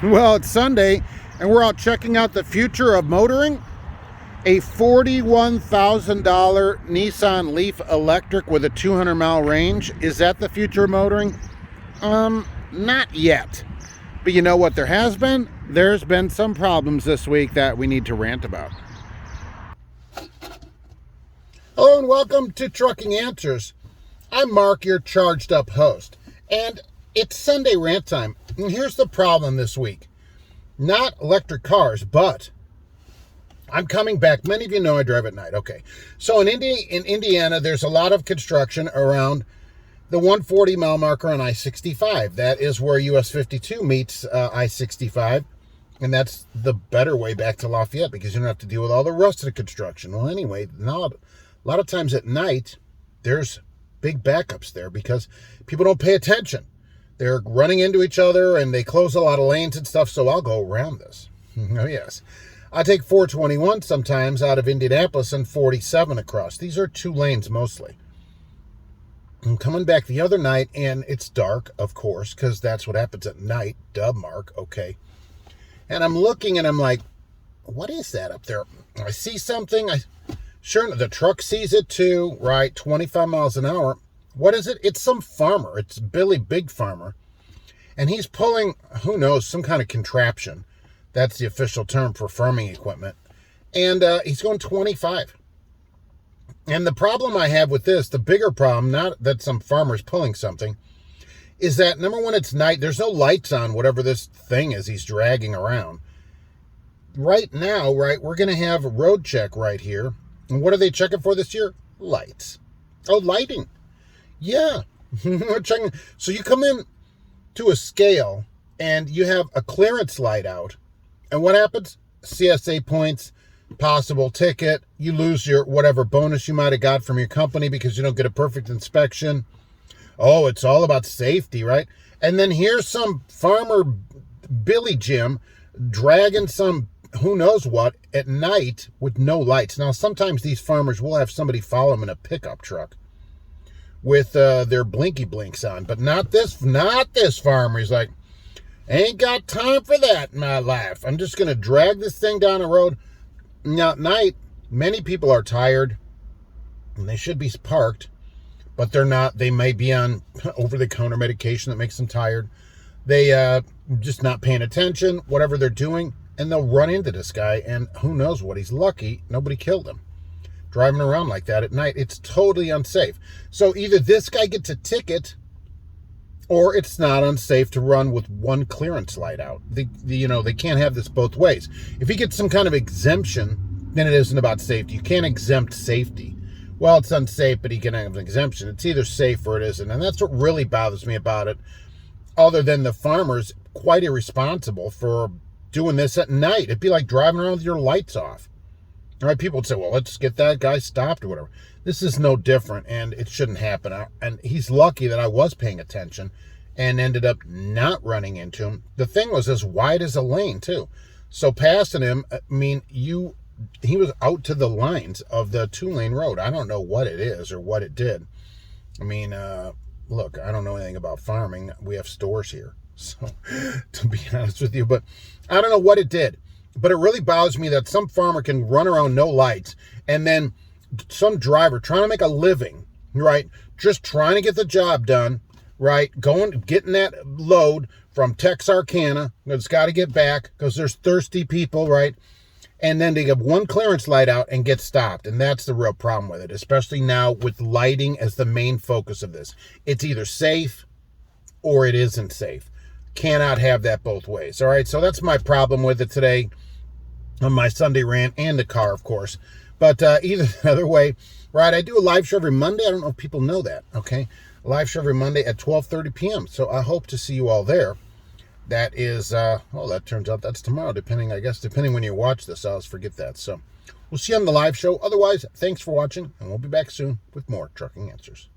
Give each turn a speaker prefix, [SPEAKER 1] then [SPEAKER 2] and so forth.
[SPEAKER 1] Well, it's Sunday, and we're out checking out the future of motoring. A $41,000 Nissan Leaf electric with a 200-mile range. Is that the future of motoring? Not yet. But you know what there has been? There's been some problems this week that we need to rant about. Hello and welcome to Trucking Answers. I'm Mark, your charged up host. And it's Sunday rant time. And here's the problem this week. Not electric cars, but I'm coming back. Many of you know I drive at night. Okay. So in Indiana, there's a lot of construction around the 140 mile marker on I-65. That is where US 52 meets I-65. And that's the better way back to Lafayette because you don't have to deal with all the rest of the construction. Well, anyway, now a lot of times at night, there's big backups there because people don't pay attention. They're running into each other and they close a lot of lanes and stuff, so I'll go around this. Oh, yes. I take 421 sometimes out of Indianapolis and 47 across. These are 2 lanes mostly. I'm coming back the other night and it's dark, of course, because that's what happens at night. Duh, Mark. Okay. And I'm looking and I'm like, what is that up there? I see something. Sure, the truck sees it too, right? 25 miles an hour. What is it? It's some farmer. It's Billy Big Farmer. And he's pulling, who knows, some kind of contraption. That's the official term for farming equipment. And he's going 25. And the problem I have with this, the bigger problem, not that some farmer's pulling something, is that, number one, it's night. There's no lights on whatever this thing is he's dragging around. Right now, right, we're going to have a road check right here. And what are they checking for this year? Lights. Oh, lighting. Yeah. Checking. So you come in to a scale and you have a clearance light out. And what happens? CSA points, possible ticket. You lose your whatever bonus you might have got from your company because you don't get a perfect inspection. Oh, it's all about safety, right? And then here's some farmer Billy Jim dragging some who knows what at night with no lights. Now, sometimes these farmers will have somebody follow them in a pickup truck with their blinky blinks on, but not this farmer. He's like, ain't got time for that in my life. I'm just going to drag this thing down the road. Now, at night, many people are tired and they should be parked, but they're not. They may be on over-the-counter medication that makes them tired. They just not paying attention, whatever they're doing, and they'll run into this guy, and who knows what. He's lucky nobody killed him. Driving around like that at night, it's totally unsafe. So either this guy gets a ticket, or it's not unsafe to run with one clearance light out. They can't have this both ways. If he gets some kind of exemption, then it isn't about safety. You can't exempt safety. Well, it's unsafe, but he can have an exemption. It's either safe or it isn't. And that's what really bothers me about it, other than the farmers quite irresponsible for doing this at night. It'd be like driving around with your lights off. All right, people would say, well, let's get that guy stopped or whatever. This is no different, and it shouldn't happen. And he's lucky that I was paying attention and ended up not running into him. The thing was as wide as a lane, too. So passing him, I mean, he was out to the lines of the 2-lane road. I don't know what it is or what it did. I mean, look, I don't know anything about farming. We have stores here, so to be honest with you, but I don't know what it did. But it really bothers me that some farmer can run around no lights and then some driver trying to make a living, right, just trying to get the job done, right, getting that load from Texarkana. It's got to get back because there's thirsty people, right, and then they have one clearance light out and get stopped. And that's the real problem with it, especially now with lighting as the main focus of this. It's either safe or it isn't safe. Cannot have that both ways. All right, so that's my problem with it today on my Sunday rant, and the car, of course. But either other way, right, I do a live show every Monday. I don't know if people know that, okay? A live show every Monday at 12:30 p.m. So I hope to see you all there. That is, well, that turns out that's tomorrow, depending when you watch this. I always forget that. So we'll see you on the live show. Otherwise, thanks for watching, and we'll be back soon with more Trucking Answers.